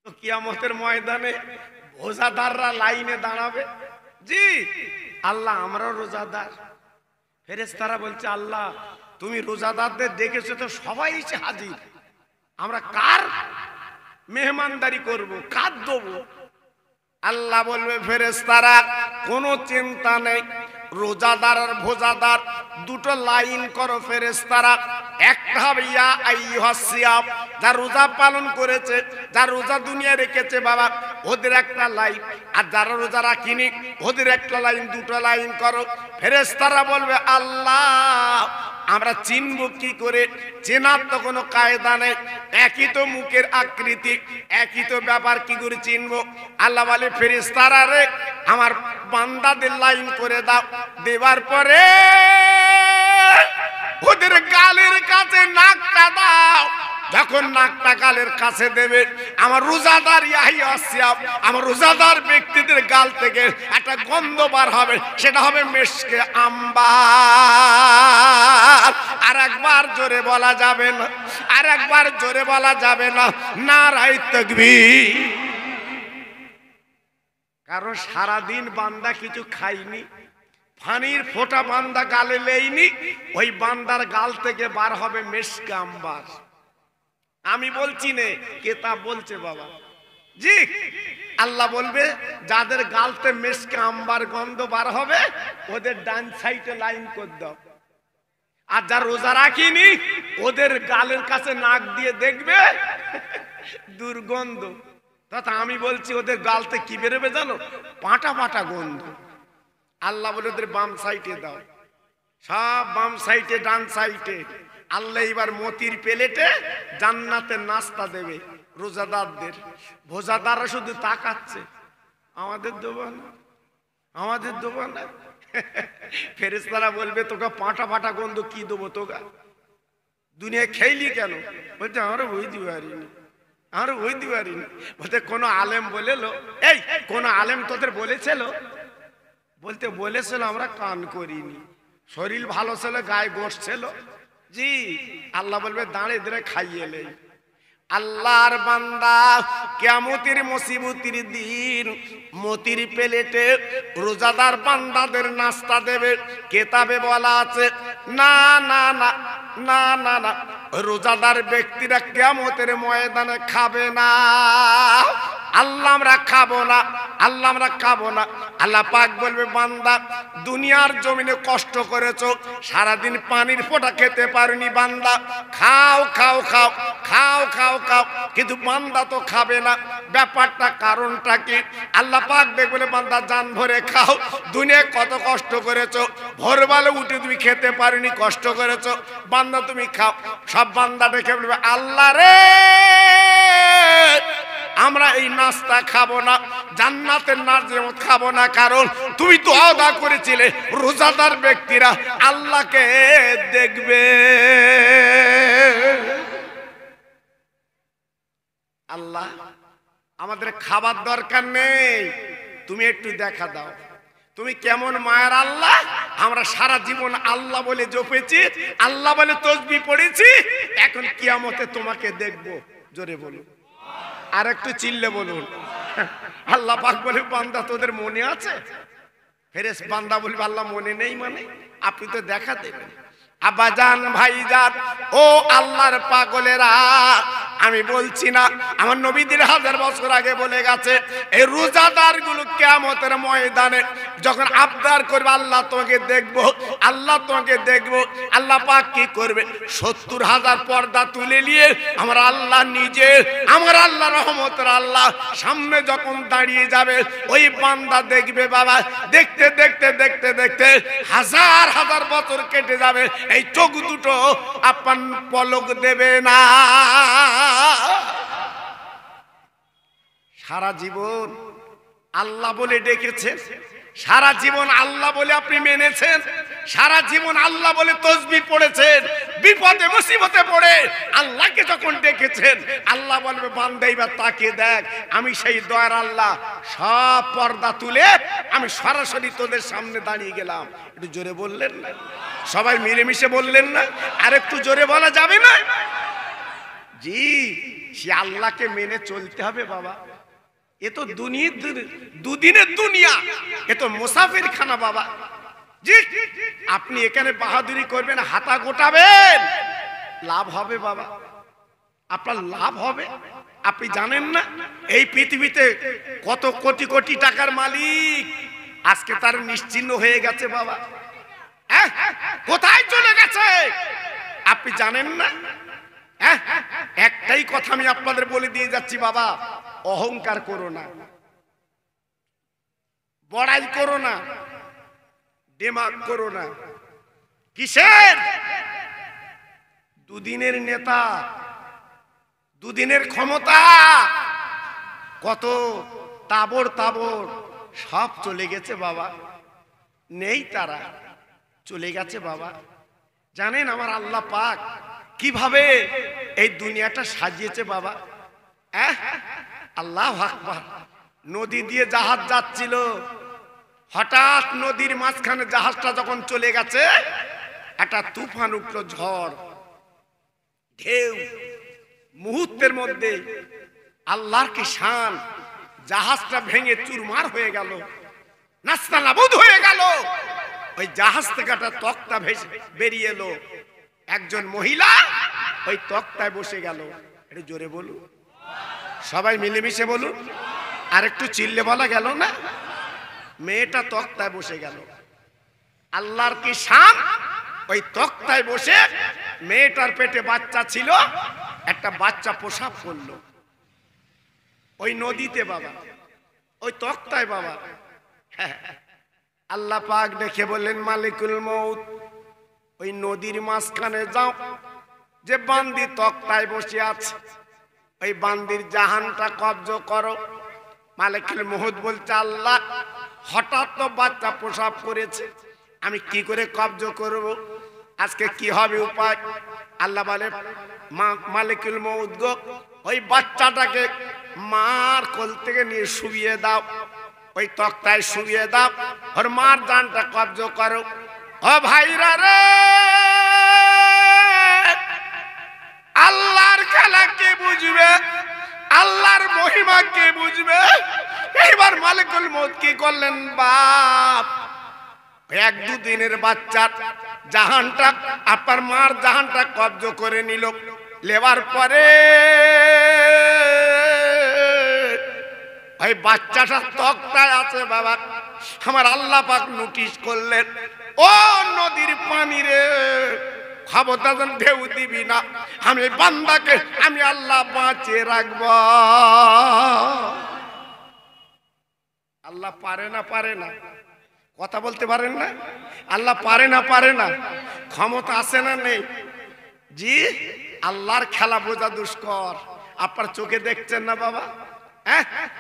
তো কিয়ামতের ময়দানে রোজাদাররা লাইনে দাঁড়াবে। জি আল্লাহ আমরাও রোজাদার। ফেরেশতারা বলছে আল্লাহ তুমি রোজাদারদের ডেকেছো তো সবাই এসে হাজির, আমরা কার মেহমানদারি করব, কার দেবো? আল্লাহ বলবে ফেরেশতারা কোনো চিন্তা নেই, রোজাদার আর ভোজাদার দুটো লাইন করো ফেরেশতারা। একটা হবে ইয়া আইয়ুহাস সিয়াম, যারা রোজা পালন করেছে, যারা রোজা দুনিয়া রেখেছে বাবা, ওদের একটা লাইন, আর যারা রোজা রাখিনি ওদের একটা লাইন। দুটো লাইন করো। ফেরেশতারা বলবে আল্লাহ আমরা চিনব কি করে? চেনার তো কোনো কায়দা নেই, একই তো মুখের আকৃতি, একই তো ব্যাপার, কি করে চিনবো? আল্লাহ বলে ফেরেশতারা রে আমার বান্দাদের লাইন করে দাও। দেওয়ার পরে ওদের গালের কাছে নাকটা দাও। যখন নাকটা গালের কাছে দেবে, আমার রোজাদার আমার রোজাদার ব্যক্তিদের গাল থেকে একটা গন্ধ বার হবে, সেটা হবে মেশকে আম্বার। আর একবার জোরে বলা যাবে না, আর একবার জোরে বলা যাবে না, নারায়ে তাকবীর। কারণ সারাদিন বান্দা কিছু খায়নি, পানির ফোঁটা বান্দা গালে লেইনি, ওই বান্দার গাল থেকে বার হবে মেশকে আম্বার। আমি বলছি নে, কিতাব বলছে বাবা। জি আল্লাহ বলবে যাদের গালতে মেশকে আম্বার গন্ধ বার হবে ওদের ডান সাইডে লাইন করে দাও। আর যারা রোজা রাখিনি ওদের গালের কাছে নাক দিয়ে দেখবে দুর্গন্ধ। তথা আমি বলছি ওদের গালতে কি বেরোবে জানো? পাটা পাটা গন্ধ। আল্লাহ বলে ওদের বাম সাইডে দাও, সব বাম সাইডে ডান সাইডে। আল্লাহ এবার মতির প্লেটে জান্নাতের নাস্তা দেবে রোজাদারদের। ভোজাদাররা শুধু তাকাচ্ছে, আমাদের দেবো না, আমাদের দেবো না। ফেরেশতারা বলবে তোকে পাটা পাটা গন্ধ কি দেবো তোকে? দুনিয়া খেইলি কেন? বলছে আমরা ওই দিতে পারিনি, আমরা ওই দিতে পারিনি। বলতে কোনো আলেম বলেলো, এই কোন আলেম তোদের বলেছিল? বলতে বলেছিল আমরা কান করিনি, শরীর ভালো ছিল, গায়ে গোশ ছিল। জি আল্লাহ বলবে দাঁড়ে ধরে খাইয়ে লে। আল্লাহর বান্দা কিয়ামতের মুসিবতের দিন মতির প্লেটে রোজাদার বান্দাদের নাস্তা দেবে। কিতাবে বলা আছে না না না না না না, রোজাদার ব্যক্তিরা কিয়ামতের ময়দানে খাবে না। আল্লাহ আমরা খাবো না, আল্লাহ আমরা খাবো না। আল্লাহ পাক বলবে বান্দা দুনিয়ার জমিনে কষ্ট করেছো, সারাদিন পানির ফোঁটা খেতে পারোনি, বান্দা খাও খাও খাও খাও খাও খাও, কিন্তু বান্দা তো খাবে না। ব্যাপারটা কারণটা কি? আল্লাহ পাক দেখবে বান্দা জান ভরে খাও, দুনিয়ায় কত কষ্ট করেছো, ভোরবেলা উঠে তুমি খেতে পারোনি, কষ্ট করেছো, বান্দা তুমি খাও। সব বান্দা দেখে বলবে আল্লাহ রে আমরা এই নাস্তা খাবো না, জান্নাতের নাজেমত খাবো না, কারণ তুমি তো ওয়াদা করেছিলে রোজাদার ব্যক্তিরা আল্লাহকে দেখবে। আল্লাহ আমাদের খাবার দরকার নেই, তুমি একটু দেখা দাও তুমি কেমন মায়ের আল্লাহ। আমরা সারা জীবন আল্লাহ বলে জপেছি, আল্লাহ বলে তাসবিহ পড়েছি, এখন কিয়ামতে তোমাকে দেখবো। জোরে বলুন, আর একটু চিল্লে বলুন। আল্লাহ পাক বলে বান্দা তোদের মনে আছে? ফেরেশ বান্দা বলবে আল্লাহ মনে নেই মানে? আপনি তো দেখা দেবেন। আব্বাজান ভাইজান ও আল্লাহর পাগলেরা, আমি বলছি না, আমার নবীদের 1000 বছর আগে বলে গেছে এই রোজাদার গুলো কিয়ামতের ময়দানে যখন আবদার করবে আল্লাহ তোমাকে দেখবো, আল্লাহ তোমাকে দেখবো, আল্লাহ পাক কি করবে? 70,000 পর্দা তুলে নিয়ে আমার আল্লাহ নিজে, আমার আল্লাহ রহমতের আল্লাহ সামনে যখন দাঁড়িয়ে যাবে, ওই বান্দা দেখবে বাবা, দেখতে দেখতে দেখতে দেখতে হাজার হাজার বছর কেটে যাবে, এই চোখ দুটো আপন পলক দেবে না। সারা জীবন আল্লাহ বলে ডেকেছেন, সারা জীবন আল্লাহ বলে আপনি মেনেছেন, সারা জীবন আল্লাহ বলে তাসবিহ পড়েছেন, বিপদে মুসিবতে পড়ে আল্লাহকে যখন ডেকেছেন, আল্লাহ বলবে বান্দা এবার তাকে দেখ, আমি সেই দয়ার আল্লাহ, সব পর্দা তুলে আমি সরাসরি তোদের সামনে দাঁড়িয়ে গেলাম। একটু জোরে বললেন না? সবাই মিলেমিশে বললেন না? আর একটু জোরে বলা যাবে না? জি, সে আল্লাহকে মেনে চলতে হবে বাবা। এ তো দুদিনের দুনিয়া, এ তো মুসাফির খানা বাবা। জি, আপনি এখানে বাহাদুরি করবেন, হাতা গোটাবেন, লাভ হবে বাবা, আপনার লাভ হবে। আপনি জানেন না এই পৃথিবীতে কত কোটি কোটি টাকার মালিক আজকে তার নিশ্চিহ্ন হয়ে গেছে বাবা। কোথায় চলে গেছে আপনি জানেন না? একটাই কথা আমি আপনাদের বলে দিয়ে যাচ্ছি বাবা, অহংকার করো না, বড়াই করো না, দিমাগ করো না। কিসের? দুদিনের নেতা, দুদিনের ক্ষমতা, কত তাবড় তাবড় সব চলে গেছে বাবা, নেই, তারা চলে গেছে বাবা। জানেন আমার আল্লাহ পাক কিভাবে এই দুনিয়াটা সাজিয়েছে বাবা? আল্লাহু আকবার। নদী দিয়ে জাহাজ যাচ্ছিল, হঠাৎ নদীর মাঝখানে জাহাজটা যখন চলে গেছে, একটা তুফান উঠলো, ঝড়, ঢেউ, মুহূর্তের মধ্যে আল্লাহর কি শান, জাহাজটা ভেঙে চুরমার হয়ে গেল, নাস্তানাবুদ হয়ে গেল। ওই জাহাজ থেকে একটা তক্তা ভেসে বেরিয়ে এলো, একজন মহিলা ওই তক্তায় বসে গেল। একটু জোরে বলুন, সবাই মিলেমিশে বলুন, আর একটু চিল্লে বলা গেল না? মেয়েটা তক্তায় বসে গেল। আল্লাহর কি শান, ওই তক্তায় বসে মেয়েটার পেটে বাচ্চা ছিল, একটা বাচ্চা প্রসব করলো ওই নদীতে বাবা, ওই তক্তায় বাবা। আল্লাহ পাক দেখে বললেন, মালিকুল মউত, ওই নদীর মাঝখানে যাও, যে বান্দি তক্তায় বসে আছে ওই বান্দির জাহানটা কব্জ করো। মালিকুল মউত বলছে, আল্লাহ হঠাৎ তো বাচ্চা প্রসব করেছে, আমি কি করে কব্জ করব, আজকে কি হবে উপায়? আল্লাহ বলে, মালিকুল মউত গো, ওই বাচ্চাটাকে মার কোল থেকে নিয়ে শুইয়ে দাও, ওই তক্তায় শুইয়ে দাও, ওর মার জানটা কব্জ করো। ও ভাইরা রে, আল্লাহর খেলা কে বুঝবে, আল্লাহর মহিমা কে বুঝবে? এইবার মালিকুল মউত কি করলেন, বাপ এক দুদিনের বাচ্চার জাহানটা, আপনার মার জাহানটা কব্জ করে নিল। লেবার পরে ওই বাচ্চাটা তক্তায় আছে বাবা। আমার আল্লাহ পাক নোটিশ করলেন, ও নদীর পানি রে, খবরদার ঢেউ দিবি না, আমি বান্দাকে আমি আল্লাহ বাঁচিয়ে রাখব। আল্লাহ পারে না, পারে না, কথা বলতে পারেন না? আল্লাহ পারে না, পারে না, ক্ষমতা আছে না নেই? জি, আল্লাহর খেলা বোঝা দুষ্কর। আপনার চোখে দেখছেন না বাবা?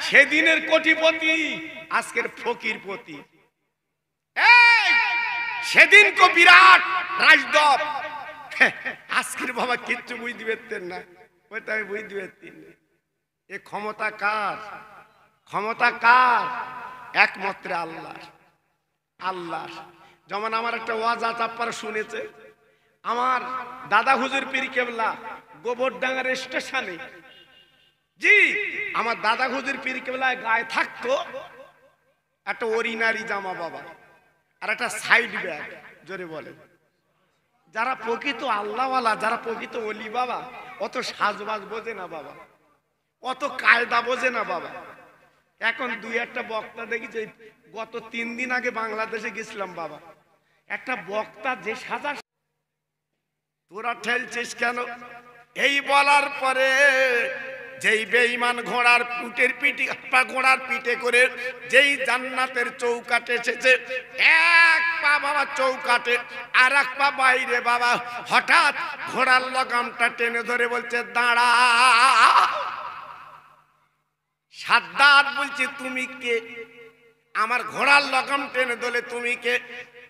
সেদিনের কোটিপতি আজকের ফকিরপতি, সেদিন কো বিরাট রাজদপ, আজকের বাবা কিচ্ছু বুঝতে পারতেন না, ওইটা আমি বুঝতে পারতেন না। এ ক্ষমতা কার? ক্ষমতা কার? একমাত্র আল্লাহ। আল্লাহ। যেমন আমার একটা ওয়াজ আপনারা শুনেছে, আমার দাদা হুজুর পীর কেবলা গোবরডাঙ্গার স্টেশনে, জি আমার দাদা হুজুর পীর কেবলায় গায়ে থাকতো একটা অরিনারি জামা বাবা, আর একটা সাইড ব্যাগ। জোরে বলে, যারা প্রকৃত আল্লাহওয়ালা, যারা প্রকৃত ওলি বাবা, অত সাজবাজ বোঝে না বাবা, অত কায়দা বোঝে না বাবা। এখন দুই একটা বক্তা দেখেছি, গত 3 দিন আগে বাংলাদেশে গেছিলাম বাবা, একটা বক্তা যে সাজা, তোরা ঠেলছিস কেন? এই বলার পরে যেই বেঈমান ঘোড়ার পিঠে করে যেই জান্নাতের চৌকাটে এসেছে, এক পা বাবা চৌকাটে আর এক পা বাইরে বাবা, হঠাৎ ঘোড়ার লাগামটা টেনে ধরে বলছে, দাঁড়া। সাদ্দাত বলছে, তুমি কে? আমার ঘোড়ার লাগাম টেনে ধরে তুমি কে?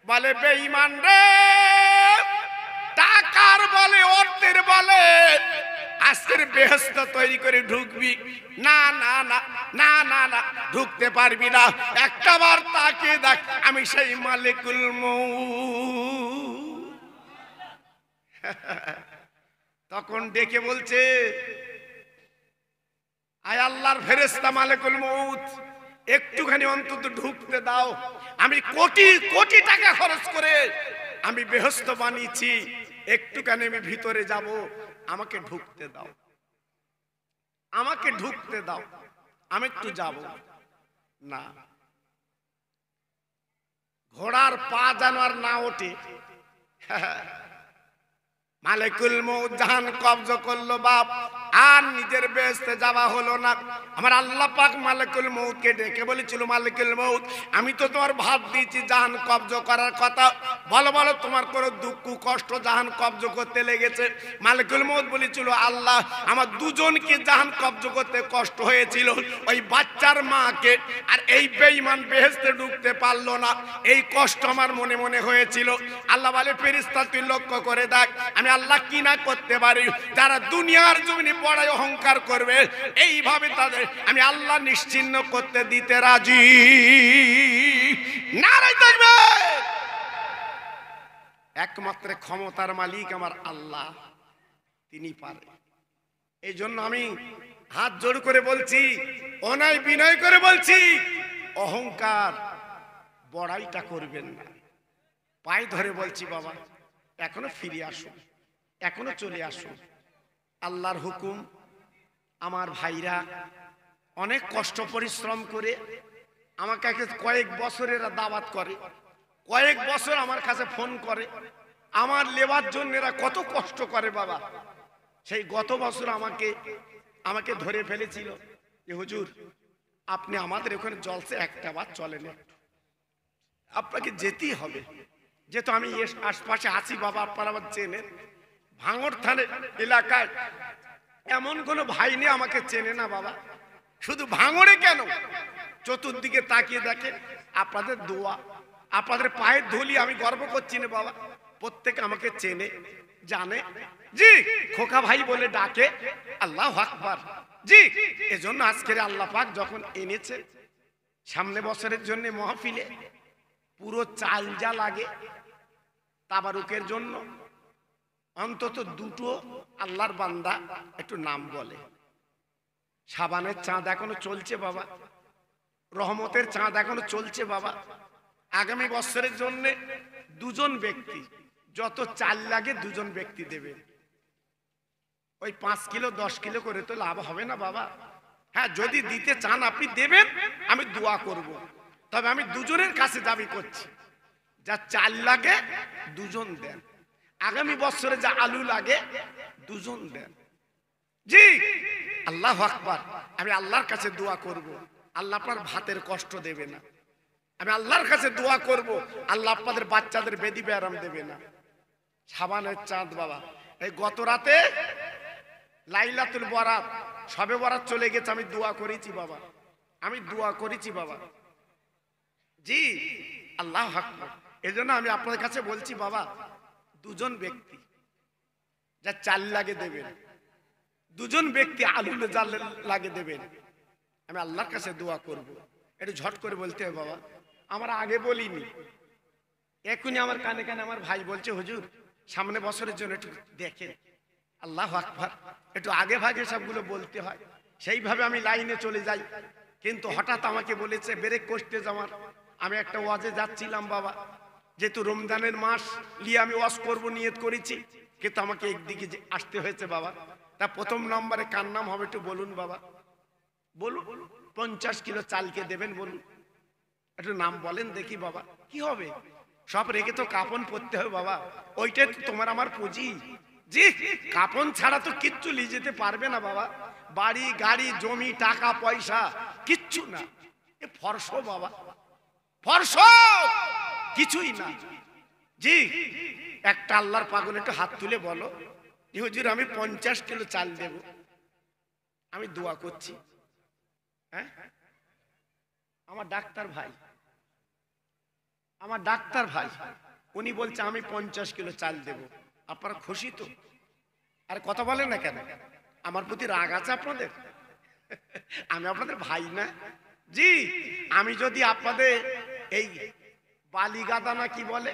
বলে, বেঈমান রে, টাকার বলে, অর্থের বলে আজকের বেহেশত তৈরি করে ঢুকবি না, না না না না না, ঢুকতে পারবি না। একটা বার তাকিয়ে দেখ, আমি সেই মালিকুল মউত। তখন ডেকে বলছে, আয় আল্লাহর ফেরেশতা মালিকুল মউত, একটুখানি অন্তত ঢুকতে দাও। আমি কোটি কোটি টাকা খরচ করে আমি বেহেশত বানিয়েছি, একটুখানি আমি ভিতরে যাব, আমাকে ঢুকতে দাও, আমাকে ঢুকতে দাও, আমি একটু যাব না। ঘোড়ার পা যেন আর না ওঠে, মালিকুল মউত জাহান কবজ করলো বাপ, আর নিজের বেহেশতে যাওয়া হলো না। আমার আল্লাহ পাক মালিকুল মউতকে ডেকে বলেছিল, মালিকুল মউত, আমি তো তোমার ভাত দিয়েছি জাহান কবজ করার কথা, বলো বলো তোমার কোনো দুঃখ কষ্ট জাহান কবজ করতে লেগেছে? মালিকুল মউত বলেছিল, আল্লাহ আমার দুজনকে জাহান কবজ করতে কষ্ট হয়েছিল, ওই বাচ্চার মাকে আর এই বেঈমান বেহেশতে ঢুকতে পারলো না, এই কষ্ট আমার মনে মনে হয়েছিল। আল্লাহ বলে, ফেরেশতা তুই লক্ষ্য করে দেখ আমি আল্লাহ কি না করতে পারি। যারা দুনিয়ার জমিনে বড়াই অহংকার করবে, এইভাবে তাদের আমি আল্লাহ নিশ্চিহ্ন করতে দিতে রাজি। নারায়ে তাকবীর। একমাত্র ক্ষমতার মালিক আমার আল্লাহ, তিনি পারে। এই জন্য আমি হাত জোড় করে বলছি, অনায় বিনয় করে বলছি, অহংকার বড়াইটা করবেন না। পায়ে ধরে বলছি, বাবা এখনো ফিরে আসুন, এখনো চলে আসুন। আল্লাহর হুকুম, আমার ভাইরা অনেক কষ্ট পরিশ্রম করে আমাকে কয়েক বছরের দাওয়াত করে, কয়েক বছর আমার কাছে ফোন করে, আমার লেবার জন্য এরা কত কষ্ট করে বাবা। সেই গত বছর আমাকে ধরে ফেলেছিল যে হুজুর আপনি আমাদের ওখানে জলসে একটা বার চলেন, আপনাকে যেতেই হবে, যেহেতু আমি আশপাশে আছি বাবা, আপনারা আমার চেনেন। ভাঙড় থানা এলাকায় এমন কোন ভাই নেই আমাকে চেনে না বাবা। শুধু ভাঙড়ে কেন, চতুর্দিকে তাকিয়ে দেখে আপনাদের দোয়া, আপনাদের পায়ের ধুলি, আমি গর্ব করছি না বাবা, প্রত্যেকে আমাকে চেনে জানে। জি খোকা ভাই বলে ডাকে, আল্লাহু আকবার। জি এজন্য আজকের আল্লাহ পাক যখন এনেছে সামনে বছরের জন্য মাহফিলে, পুরো চাল যা লাগে তাবারুকের জন্য অন্তত দুটো আল্লাহর বান্দা একটু নাম বলে। সাবানের চাঁদ এখনো চলছে বাবা, রহমতের চাঁদ এখনো চলছে বাবা। আগামী বছরের জন্য দুজন ব্যক্তি, যত চাল লাগে দুজন ব্যক্তি দেবে। ওই 5 কিলো 10 কিলো করে তো লাভ হবে না বাবা। হ্যাঁ যদি দিতে চান আপনি দেবেন, আমি দোয়া করব। তবে আমি দুজনের কাছে দাবি করছি, যা চাল লাগে দুজন দেন, আগামী বছরে যা আলু লাগে দুজন দেন। জি আল্লাহু আকবার। আমি আল্লাহর কাছে দোয়া করব, আল্লাহ আপনার ভাতের কষ্ট দেবে না। আমি আল্লাহর কাছে দোয়া করব, আল্লাহ আপনাদের বাচ্চাদের বেদি ব্যারাম দেবে না। সাবানের চাঁদ বাবা, এই গত রাতে লাইলাতুল বরাত, শবে বরাত চলে গেছে, আমি দোয়া করেছি বাবা, আমি দোয়া করেছি বাবা। জি আল্লাহু আকবার। এজন্য আমি আপনাদের কাছে বলছি বাবা, দুজন ব্যক্তি যা চাল লাগে দেবেন, দুজন ব্যক্তি আলু লাগে দেবেন। আমি আল্লাহর কাছে দোয়া করব। একটু ঝট করে বলতে হবে বাবা, আমরা আগে বলিনি, এখনই আমার কানে কানে আমার ভাই বলছে হুজুর সামনে বছরের জন্য একটু দেখেন। আল্লাহু আকবার। একটু আগে ভাগে সবগুলো বলতে হয়, সেইভাবে আমি লাইনে চলে যাই। কিন্তু হঠাৎ আমাকে বলেছে ব্রেক করতে যাওয়ার। আমি একটা ওয়াজে যাচ্ছিলাম বাবা, যেহেতু রমজানের মাস নিয়ে আমি ওয়াজ করব নিয়ত করেছি, কিন্তু আমাকে একদিকে আসতে হয়েছে বাবা। তা প্রথম নম্বরে কার নাম হবে একটু বলুন বাবা, বলুন। 50 কিলো চালকে দেবেন বলুন, একটু নাম বলেন দেখি বাবা। কি হবে, সব রেখে তো কাপন পরতে হবে বাবা, ওইটাই তো তোমার আমার পুঁজি। জি কাপন ছাড়া তো কিচ্ছু নিয়ে যেতে পারবে না বাবা, বাড়ি গাড়ি জমি টাকা পয়সা কিচ্ছু না। এ ফর্স বাবা, ফর্স কিছুই না। জি একটা আল্লাহর পাগল একটু হাত তুলে বলো, হুজুর আমি 50 কিলো চাল দেব, আমি দোয়া করছি। হ্যাঁ আমার ডাক্তার ভাই, আমার ডাক্তার ভাই উনি বলছে আমি 50 কিলো চাল দেব। আপনারা খুশি তো? আর কথা বলেন না কেন? আমার প্রতি রাগ আছে আপনাদের? আমি আপনাদের ভাই না? জি আমি যদি আপনাদের এই বালিগাদা না কি বলে,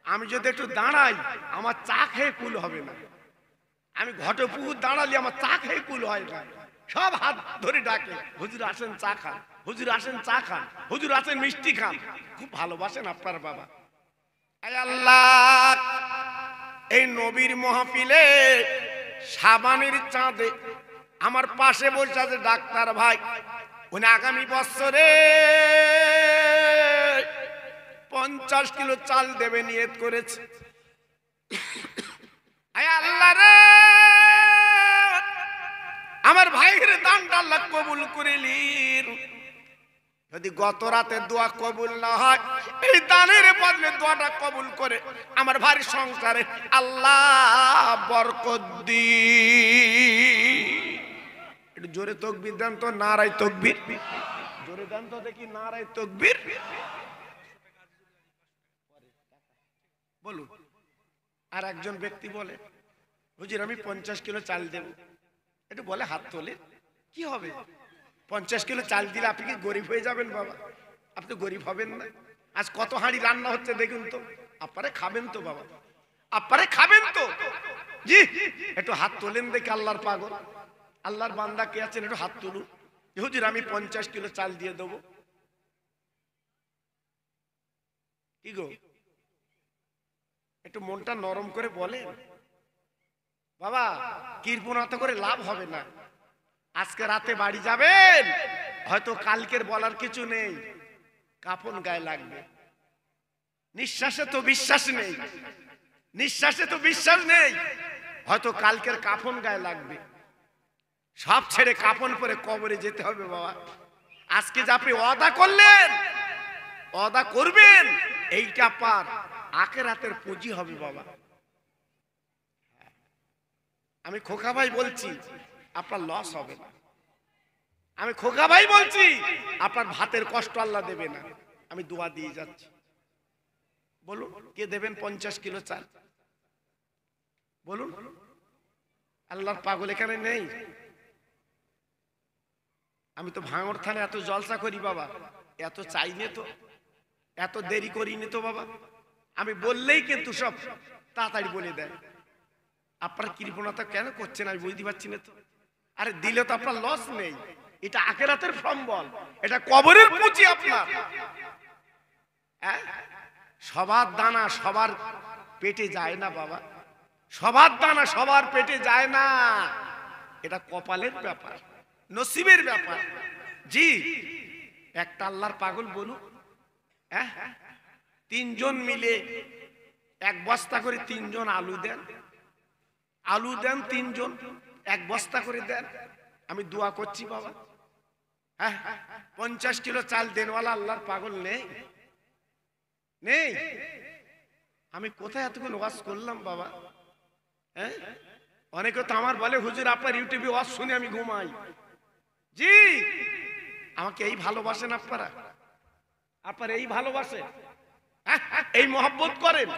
আমি যদি একটু দাঁড়াই আমার চা খেয়ে কুল হবে না। আমি ঘটে পুকুর দাঁড়ালে আমার চা খেয়ে কুল হয় না, সব হাত ধরে ডাকে, হুজুর আসেন চা খান, হুজুর আসেন চা খান, হুজুর আসেন মিষ্টি খান। খুব ভালোবাসেন আপনার বাবা। আয় আল্লাহ, এই নবীর মাহফিলে সাবানের চাঁদে আমার পাশে বসে আছে ডাক্তার ভাই, উনি আগামী বছরে 50 কিলো চাল দেবে নিয়ত করেছে। আয় আল্লাহ রে, আমার ভাইয়ের দানটা আল্লাহ কবুল করে নিন। যদি গত রাতে দোয়া কবুল না হয়, এই দানের বদলে দোয়াটা কবুল করে আমার ভাইয়ের সংসারে আল্লাহ বরকত দিন। একটু জোরে তাকবীর দেন তো, নারায়ে তাকবীর। জোরে দেন তো দেখি, নারায়ে তাকবীর বলুন। আর একজন ব্যক্তি বলে, হুজুর আমি 50 কিলো চাল দেব। একটু বলে হাত তোলে, কি হবে 50 কিলো চাল দিলে? আপনি কি গরিব হয়ে যাবেন বাবা? আপনি তো গরিব হবেন না। আজ কত হাঁড়ি রান্না হচ্ছে দেখুন তো, আপনারে খাবেন তো বাবা, আপনারে খাবেন তো। জি, একটু হাত তোলেন দেখি, আল্লাহর পাগল, আল্লাহর বান্দা কে আছেন একটু হাত তুলুন। হুজুর আমি 50 কিলো চাল দিয়ে দেবো। কি গো, একটু মনটা নরম করে বলেন বাবা, কৃপণতা করে লাভ হবে না। আজকে রাতে বাড়ি যাবেন, হয়তো কালকের বলার কিছু নেই, কাফন গায়ে লাগবে। নিঃশ্বাসে তো বিশ্বাস নেই, নিঃশ্বাসে তো বিশ্বাস নেই, হয়তো কালকের কাফন গায়ে লাগবে। সব ছেড়ে কাফন পরে কবরে যেতে হবে বাবা। আজকে যে আপনি ওয়াদা করলেন, ওয়াদা করবেন, এইটা পার আখিরাতের পুঁজি হবে বাবা। আমি খোকা ভাই বলছি, আপনার লস হবে না। আমি খোকা ভাই বলছি, আপনার ভাতের কষ্ট আল্লাহ দেবে না। আমি দোয়া দিয়ে যাচ্ছি। বলুন কে দেবেন 50 কিলো চাল? বলুন। আল্লাহর পাগল এখানে নেই? আমি তো ভাঙড় থানে এত জলসা করি বাবা, এত চাইনি তো, এত দেরি করিনি তো বাবা। আমি বললেই কিন্তু সব তাড়াতাড়ি বলে দেয়। আপনার কৃপণতা কেন করছেন আমি বুঝতে পারছি না তো। আরে দিলে তো আপনার লস নেই, এটা আখিরাতের সম্বল, এটা কবরের পুঁজি আপনার। সবার দানা সবার পেটে যায় না বাবা, সবার দানা সবার পেটে যায় না, এটা কপালের ব্যাপার, নসিবের ব্যাপার। জি, একটা আল্লাহর পাগল বলুন, 3 জন মিলে 1 বস্তা করে 3 জন আলু দেন, আলু দেন 3 জন 1 বস্তা করে দেন। আমি দোয়া করছি বাবা, 50 কিলো চাল দেনওয়ালা আল্লাহর পাগল নেই? নেই? আমি কোথায় এতক্ষণ ওয়াজ করলাম বাবা? অনেকে তো আমার বলে, হুজুর আপনার ইউটিউবে ওয়াজ শুনে আমি ঘুমাই। জি, আমাকে এই ভালোবাসেন আপনারা, আপনারা এই ভালোবাসেন, এই মহব্বত করেন,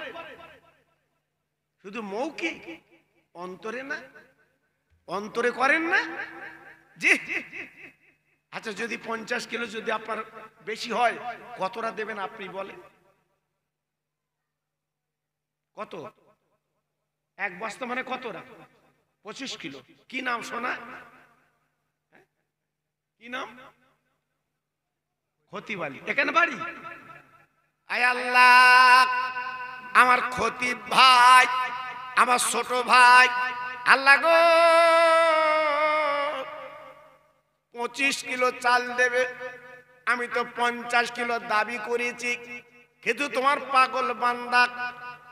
শুধু মৌখিক, অন্তরে না? অন্তরে করেন না? জি। আচ্ছা, যদি 50 কিলো যদি আপনার বেশি হয়, কতটা দেবেন আপনি বলেন? কত? 1 বস্তা মানে কতটা? 25 কিলো। কি নাম সোনা? কি নাম? খতিবালি। এখানে বাড়ি? আয় আল্লাহ, আমার খতিব ভাই, আমার ছোট ভাই, আল্লাহ গো 25 কিলো চাল দেবে। আমি তো 50 কিলো দাবি করেছি, কিন্তু তোমার পাগল বান্দা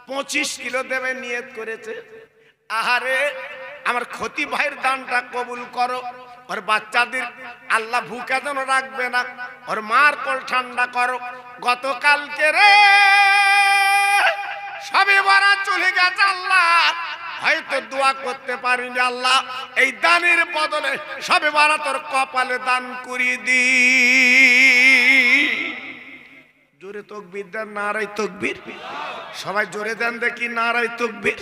25 কিলো দেবে নিয়ত করেছে। আহারে, আমার খতিব ভাইয়ের দানটা কবুল করো। ওর বাচ্চাদের আল্লাহ ভুকা যেন রাখবে না, ওর মার কোল ঠান্ডা করো। গতকালকে রে সবে বরাত চলে গেছে, আল্লাহ হয়তো দোয়া করতে পারিনি, আল্লাহ এই দানের বদলে সবে বরাতের কপালে দান করিয়ে দি। জোরে তাকবীর দেন, নারায়ে তাকবীর। সবাই জোরে দেন দেখি, নারায়ে তাকবীর।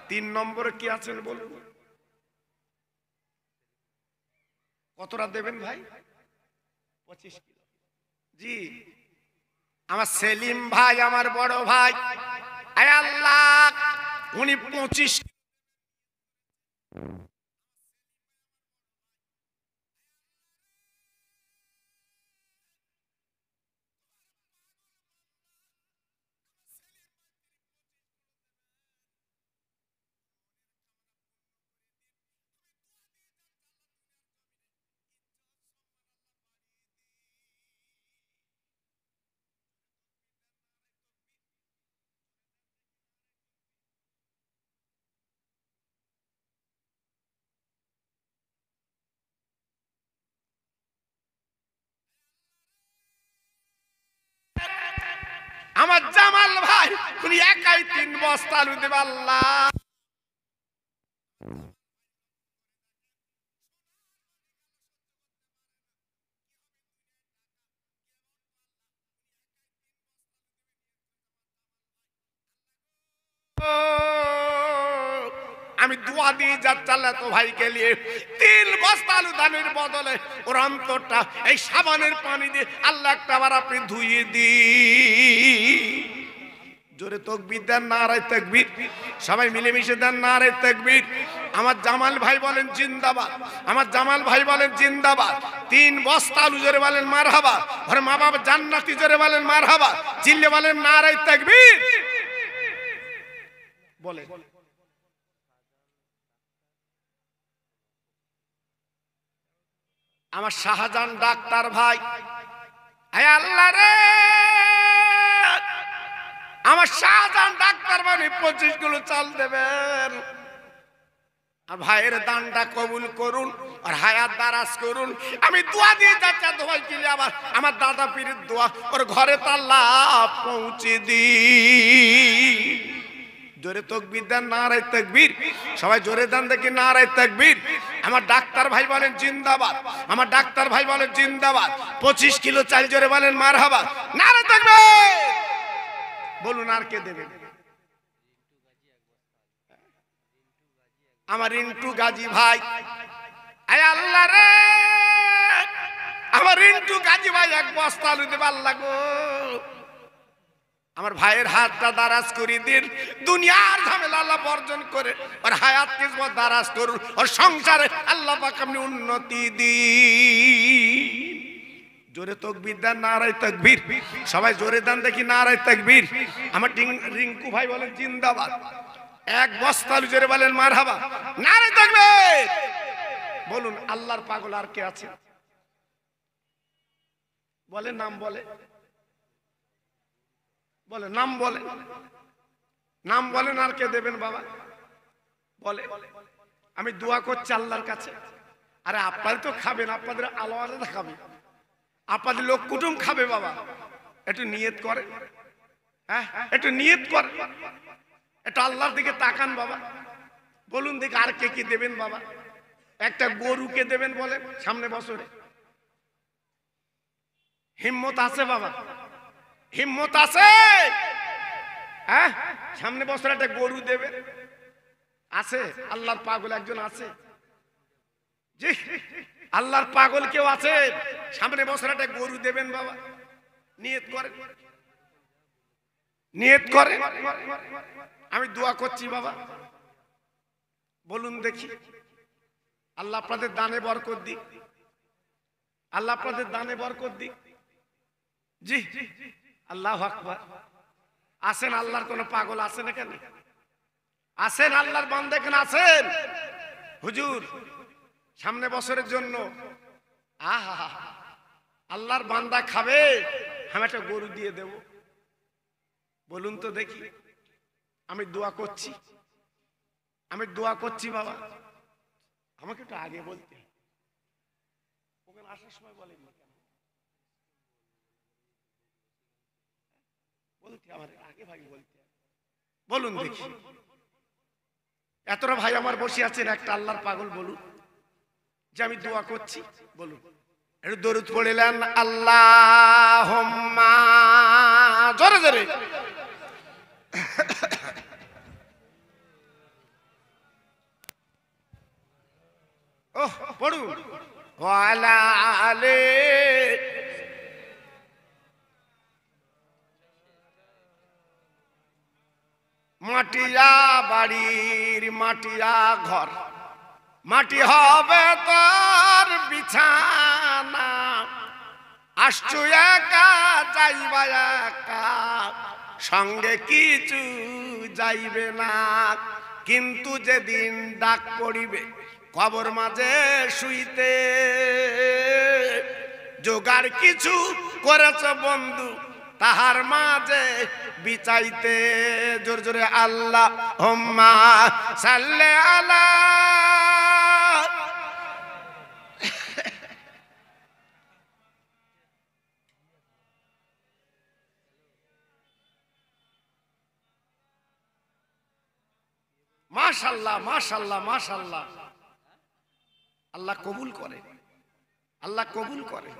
3 নম্বরে কি আছেন বলুন? কতটা দেবেন ভাই? 25 কিলো। জি, আমার সেলিম ভাই, আমার বড় ভাই, আয় আল্লাহ উনি 25 আমার জামাল ভাই উনি একাই 3 বস্তা আলু দেবে আল্লাহ। আমি দোয়া দিয়ে যাচ্ছি আল্লাহ তো ভাইকে নিয়ে 3 বস্তা আলু ধানের বদলে ওর অন্তরটা এই সাবানের পানি দিয়ে আল্লাহ একটা বার আপনি ধুইয়ে দিন। জোরে তাকবীর দেন, নারায়ে তাকবীর। সবাই মিলেমিশে দেন নারায়ে তাকবীর। আমার জামাল ভাই বলেন জিন্দাবাদ, আমার জামাল ভাই বলেন জিন্দাবাদ। 3 বস্তা আলু জোরে বলেন মারহাবা। ওর মা বাবা জান্নাতি জোরে বলেন মারহাবা। চিল্লে বলেন নারায়ে তাকবীর। বলে আমার শাহজাহান ডাক্তার ভাই, হে আল্লাহ রে, আমার শাহজাহান ডাক্তার মানে 25 কিলো চাল দেবেন। আর ভাইয়ের দানটা কবুল করুন আর হায়াত দারাজ করুন। আমি দোয়া দিয়ে যাচ্ছি দোয়াই কিলে আবার আমার দাদা পীরের দোয়া ওর ঘরে আল্লাহ পৌঁছে দি। জোরে তাকবীর দেন, নারায়ে তাকবীর। সবাই জোরে দেন দেখি নারায়ে তাকবীর। আমার ডাক্তার ভাই বলেন জিন্দাবাদ, আমার ডাক্তার ভাই বলেন জিন্দাবাদ। 25 কিলো চাল জোরে বলেন মারহাবা, নারায়ে তাকবীর। বলুন আর কে দেবে? আমার রিন্টু গাজী ভাই, আয় আল্লাহ রে, আমার রিন্টু গাজী ভাই 1 বস্তা আলু দেবে আল্লাহ গো। আমার ভাইয়ের হাতটা দারাজ করে দিন, দুনিয়ার ঝামেলা আল্লাহ বর্জন করে আর হায়াত কিসমত দারাজ করুন, আর সংসারে আল্লাহ পাক আপনি উন্নতি দিন। জোরে তাকবীর দেন, নারায়ে তাকবীর। সবাই জোরে দেন দেখি নারায়ে তাকবীর। আমার রিঙ্কু ভাই বলেন জিন্দাবাদ। 1 বস্তা আলু জোরে বলেন মারহাবা, নারায়ে তাকবীর। বলুন আল্লাহর পাগল আর কে আছে? বলে নাম বলে, বলে নাম বলে, নাম বলেন আর কে দেবেন বাবা? বলে আমি দোয়া করছি আল্লাহর কাছে। আরে আপনারা তো খাবেন, আপনাদের আলাদা খাবে, আপনাদের লোক কুটুম খাবে বাবা। একটু নিয়ত করে, হ্যাঁ একটু নিয়ত করে, একটু আল্লাহর দিকে তাকান বাবা। বলুন দেখি আর কে কি দেবেন বাবা? একটা গরুকে দেবেন বলেন সামনে বছরে। হিম্মত আছে বাবা, হিম্মত আছে? হ্যাঁ সামনে বছর একটা গরু দেবে আছে? আল্লাহর পাগল একজন আছে, জি আল্লাহর পাগল কেউ আছে? সামনে বছর একটা গরু দেবেন বাবা। নিয়ত করেন, নিয়ত করেন। আমি দোয়া করছি বাবা। বলুন দেখি আল্লাহ আপনাদের দানে বরকত দিক, আল্লাহ আপনাদের দানে বরকত দিক। জি আল্লাহু আকবার। আছেন আল্লাহর কোন পাগল আছেন এখানে? আছেন আল্লাহর বান্দা এখানে আছেন? হুজুর সামনে বছরের জন্য আহা আল্লাহর বান্দা খাবে, আমি একটা গরু দিয়ে দেব। বলুন তো দেখি। আমি দোয়া করছি, আমি দোয়া করছি বাবা। আমাকে একটু আগে বলতে, ওখানে আসার সময় বলেন বলতে, আমার আগে ভাগে বলতে। বলুন দেখি এতটা ভাই আমার বসে আছেন, একটা আল্লাহর পাগল বলুন যে আমি দোয়া করছি। বলুন একটু দরুদ পড়লেন আল্লাহুম্মা, জোরে জোরে। ওহ পড়ুন ওয়ালা আলে মাটিয়া বাড়ির মাটিয়া ঘর, মাটি হবে তোর বিছানা, আসছু একা যাইবা একা, সঙ্গে কিছু যাইবে না। কিন্তু যেদিন ডাক পড়িবে কবর মাঝে শুইতে, জোগাড় কিছু করেছ বন্ধু তাহার মাঝে বিচাইতে। জোর জোরে আল্লাহ হুম্মা সাল্লি আলা। মাশাআল্লাহ মাশাআল্লাহ মাশাআল্লাহ। আল্লাহ কবুল করে, আল্লাহ কবুল করে,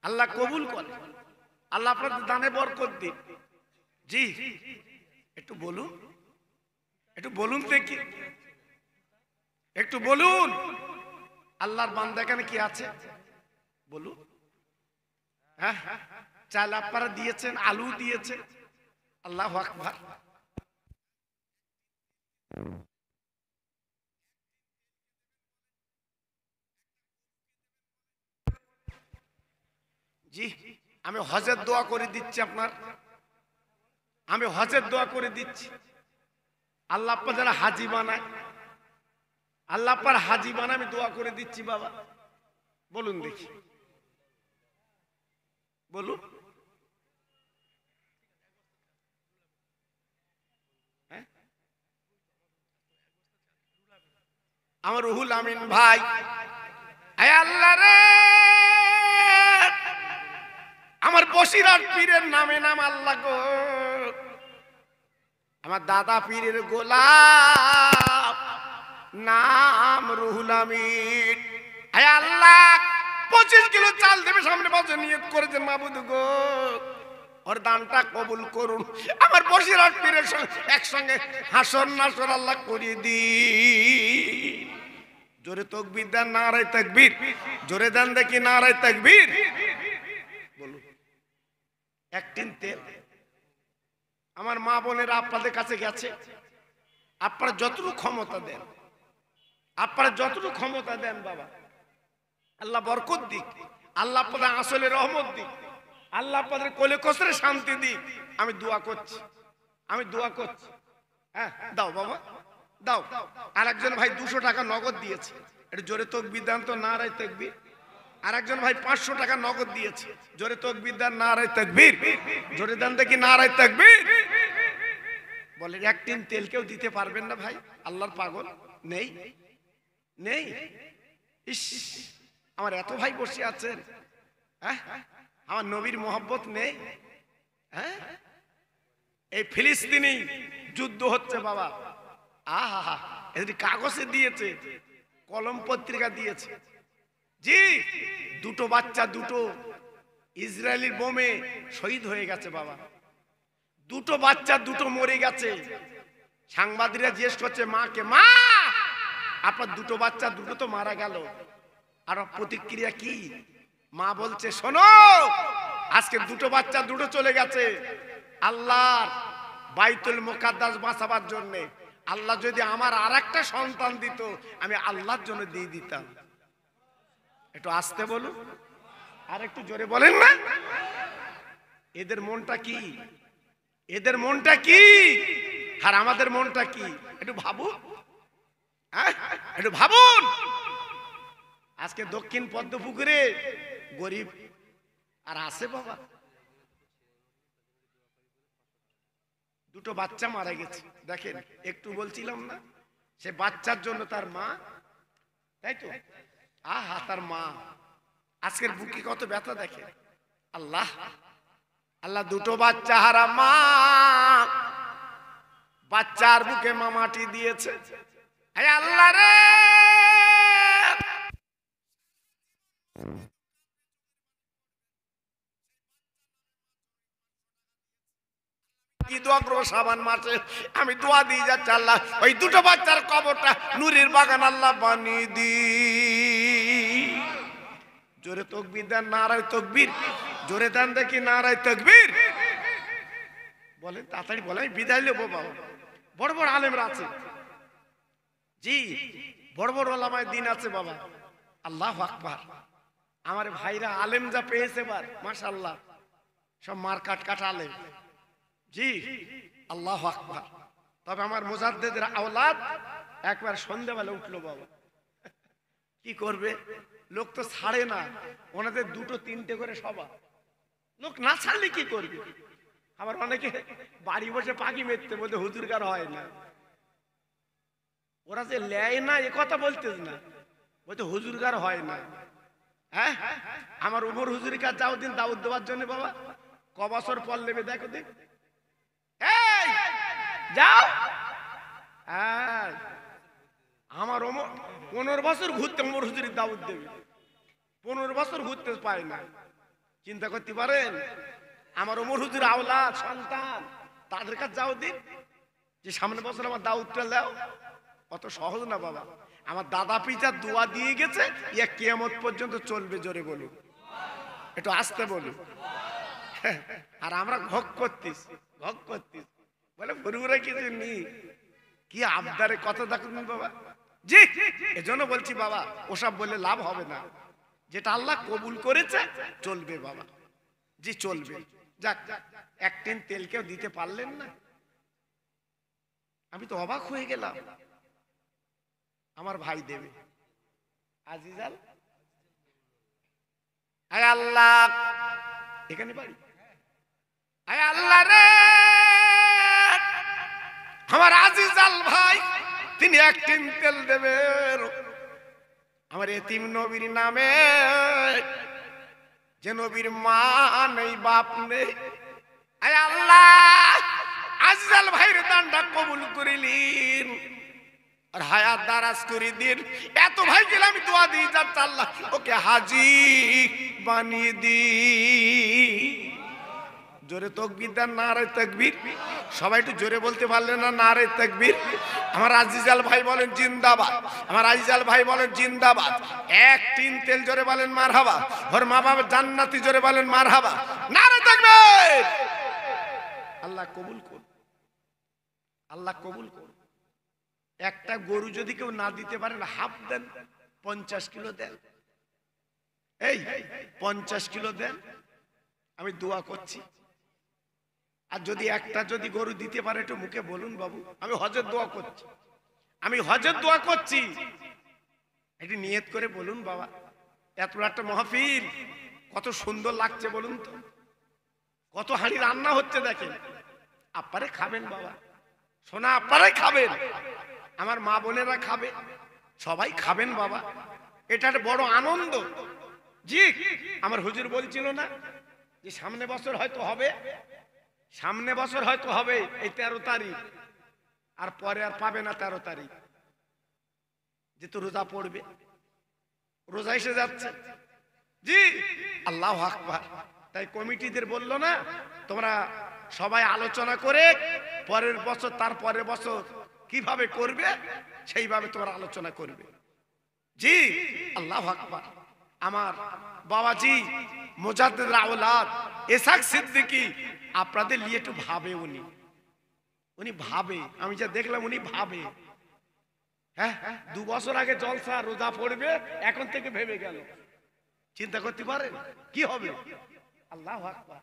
আল্লাহ কবুল করে। আল্লাহ আপনাদের দানে বরকত দিন। জি একটু বলুন, একটু বলুন দেখি, একটু বলুন। আল্লাহর বান্দা এখানে কি আছে বলুন? হ্যাঁ চাল আপনারা দিয়েছেন, আলু দিয়েছেন। আল্লাহু আকবার। জি আমি হজের দোয়া করে দিচ্ছি আপনার, আমি হজের দোয়া করে দিচ্ছি। আল্লাহ আপনার যারা হাজি বানায়, আল্লাহ আপনার হাজি বানায়, আমি দোয়া করে দিচ্ছি বাবা। বলুন দেখি, বলুন। আমার রুহুল আমিন ভাই, আয় আল্লাহ রে, আমার বসিরার পীরের নামে নাম আল্লাহ গো, আমার দাদা পীরের গোলাপ নাম রুহুল আমিন। আয় আল্লাহ 25 কিলো চাল দেবে সামনে বছর নিয়ত করেছেন মাবুদ গো, ওর দানটা কবুল করুন। আমার বসিরার পীরের সঙ্গে একসঙ্গে হাসর নাসর আল্লাহ করিয়ে দি। জোরে তাকবীর দেন, নারায়ে তাকবীর। জোরে দেন দেখি নারায়ে তাকবীর। বলুন। এক টিন তেল আমার মা বোনেরা আপনাদের কাছে গেছে, আপনারা যতটুকু ক্ষমতা দেন, আপনারা যতটুকু ক্ষমতা দেন বাবা, আল্লাহ বরকত দিক, আল্লাহ আপনাদের আসলে রহমত দিক, আল্লাহ আপনাদের কোলে কসরে শান্তি দিক। আমি দোয়া করছি, আমি দোয়া করছি। হ্যাঁ দাও বাবা দাও। আর একজন ভাই 200 টাকা নগদ দিয়েছে, একটু জোরে তাকবীর দেন তো, নারায়ে তাকবীর। আর একজন ভাই 500 টাকা নগদ দিয়েছে, জোরে তাকবীর দেন, নারায়ে তাকবীর। জোরে দেন দেখি নারায়ে তাকবীর। বলে এক টিন তেল কেউ দিতে পারবেন না ভাই? আল্লাহর পাগল নেই, নেই। ইস আমার এত ভাই বসে আছেন, হ্যাঁ আমার নবীর মোহাব্বত নেই? হ্যাঁ এই ফিলিস্তিনি যুদ্ধ হচ্ছে বাবা, আহা এদের কাগজে দিয়েছে, কলম পত্রিকা দিয়েছে। জি দুটো বাচ্চা, দুটো ইসরায়েলের বোমে শহীদ হয়ে গেছে বাবা, দুটো বাচ্চা দুটো মরে গেছে। সাংবাদিকরা জিজ্ঞেস করছে মাকে, মা আপনার দুটো বাচ্চা দুটো তো মারা গেল, আর প্রতিক্রিয়া কি? মা বলছে শোনো, আজকে দুটো বাচ্চা দুটো চলে গেছে আল্লাহর বাইতুল মুকাদ্দাস বাঁচাবার জন্য। আল্লাহ যদি আমার আরেকটা সন্তান দিত, আমি আল্লাহর জন্য দিয়ে দিতাম। একটু আসতে বলুন, আর একটু জোরে বলেন না। এদের মনটা কি, এদের মনটা কি, আর আমাদের মনটা কি? একটু ভাবুন, একটু ভাবুন। আজকে দক্ষিণ পদ্মপুকুরে গরিব আর আছে বাবা, দুটো বাচ্চা মারা গেছে। দেখেন একটু বলছিলাম না, সে বাচ্চার জন্য তার মা, তাই তো, আহা তার মা আজকের বুকে কত ব্যথা। দেখে আল্লাহ, আল্লাহ দুটো বাচ্চা হারা মা, বাচ্চার বুকে মা মাটি দিয়েছে। আল্লাহ রে, সাবান মাসে আমি দোয়া দিয়ে যাচ্ছি, আল্লাহ ওই দুটো বাচ্চার কবরটা নূরের বাগান আল্লাহ বানিয়ে দি। জোরে তাকবীর দেন, নারায়ে তাকবীর। জোরে দেন দেখি নারায়ে তাকবীর। বলেন তাড়াতাড়ি বলেন, বিদায় নেবো বাবা। বড় বড় আলেমরা আছে, জি বড় বড় ওলামায়ে দ্বীন আছে বাবা, আল্লাহু আকবার। আমার ভাইরা আলেম যা পেয়েছে এবার মাশাআল্লাহ, সব মার্কাট কাট আলেম। জি আল্লাহু আকবার। তবে আমার মুজাদ্দিদের আওলাদ একবার সন্ধ্যাবেলা উঠলো বাবা, কি করবে, লোক তো ছাড়ে না, ওনাদের দুটো তিনটে করে সভা, লোক না ছাড়লে কি করবে। আবার অনেকে বাড়ি বসে পাখি মেরতে বলতে হুজুরগার হয় না, ওরা যে লেয় না এ কথা বলতেছ না, বলতে হুজুরগার হয় না। হ্যাঁ, আমার উমর হুজুরের কাছে যাও দিন দাউদ দেওয়ার জন্য বাবা, ক বছর পর নেবে দেখো দিন, এই যাও। আমার 15 বছর ঘুরতে উমর হুজুরের দাউদ দেবে, 15 বছর ঘুরতে পায় না। চিন্তা করতে পারেন, আমার উমর হুজুর আওলাদ সন্তান, তাদের কাছে যাও দিন যে সামনে বছর আমার দাউদটা দাও। অত সহজ না বাবা। আমার দাদা পিতা দোয়া দিয়ে গেছে, ইয়া কিয়ামত পর্যন্ত চলবে। জোরে বলুন, একটু আস্তে বলুন। আর আমরা ঘক করতিস বলে ফুরুরা কিছু নি, কি আবদারে কথা দেখুন বাবা। জি এজন্য বলছি বাবা, ওসব বললে লাভ হবে না, যেটা আল্লাহ কবুল করেছে চলবে বাবা। জি চলবে। যাক, এক টিন তেল কেউ দিতে পারলেন না, আমি তো অবাক হয়ে গেলাম। আমার ভাই দেবে আজিজাল, আয় আল্লাহ, এখানে বাড়ি, আয় আল্লাহ রে, আমার আজিজাল ভাই তিনি এক টিন তেল দেবেন আমার এতিম নবীর নামে, যে নবীর মা নেই বাপ নেই। আয় আল্লাহ, আজিজাল ভাইয়ের দানটা কবুল করিলেন আর হায়াত দারাজ করে দিন। এত ভাই গেলে আমি দোয়া দিই যাচ্ছি, আল্লাহ ওকে হাজি বানিয়ে দি। জোরে তাকবীর দেন, নারে তাকবীর। সবাই একটু জোরে বলতে পারলেন না, নারে তাকবীর। আমার আজিজাল ভাই বলেন জিন্দাবাদ, আমার আজিজাল ভাই বলেন জিন্দাবাদ। এক টিন তেল জোরে বলেন মারহাবা, ওর মা বাবা জান্নাতি জোরে বলেন মারহাবা, নারে তাকবীর। আল্লাহ কবুল করুন, আল্লাহ কবুল করুন। একটা গরু যদি কেউ না দিতে পারেন, হাফ দেন, 50 কিলো দেন, এই 50 কিলো দেন, আমি দোয়া করছি। আর যদি একটা যদি গরু দিতে পারে একটু মুখে বলুন বাবু, আমি হজের দোয়া করছি, আমি হজের দোয়া করছি, একটু নিয়ত করে বলুন বাবা। এত একটা মাহফিল কত সুন্দর লাগছে বলুন তো, কত হাঁড়ি রান্না হচ্ছে দেখেন। আপনারে খাবেন বাবা, সোনা আপনারাই খাবেন, আমার মা বোনেরা খাবে, সবাই খাবেন বাবা, এটা একটা বড় আনন্দ। জি আমার হুজুর বলছিল না যে সামনে বছর হয়তো হবে, সামনে বছর হয়তো হবে এই 13 তারিখ, আর পরে আর পাবে না 13 তারিখ, যেহেতু রোজা পড়বে, রোজা এসে যাচ্ছে। জি আল্লাহু আকবার। তাই কমিটিদের বললো না, তোমরা সবাই আলোচনা করে পরের বছর তার পরের বছর কিভাবে করবে সেইভাবে তোমরা আলোচনা করবে। জি আল্লাহু আকবার। আমার বাবাজি মুজাদ্দিদ আওলাদ ইসহাক সিদ্দিকী আপনাদের নিয়ে একটু ভাবে, উনি ভাবে, আমি যা দেখলাম উনি ভাবে। হ্যাঁ 2 বছর আগে জলসা রোজা পড়বে, এখন থেকে ভেবে গেল। চিন্তা করতে পারেন কি হবে। আল্লাহু আকবার।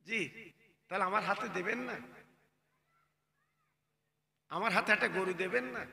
জি তাহলে আমার হাতে দেবেন না, আমার হাতে একটা গরু দেবেন না।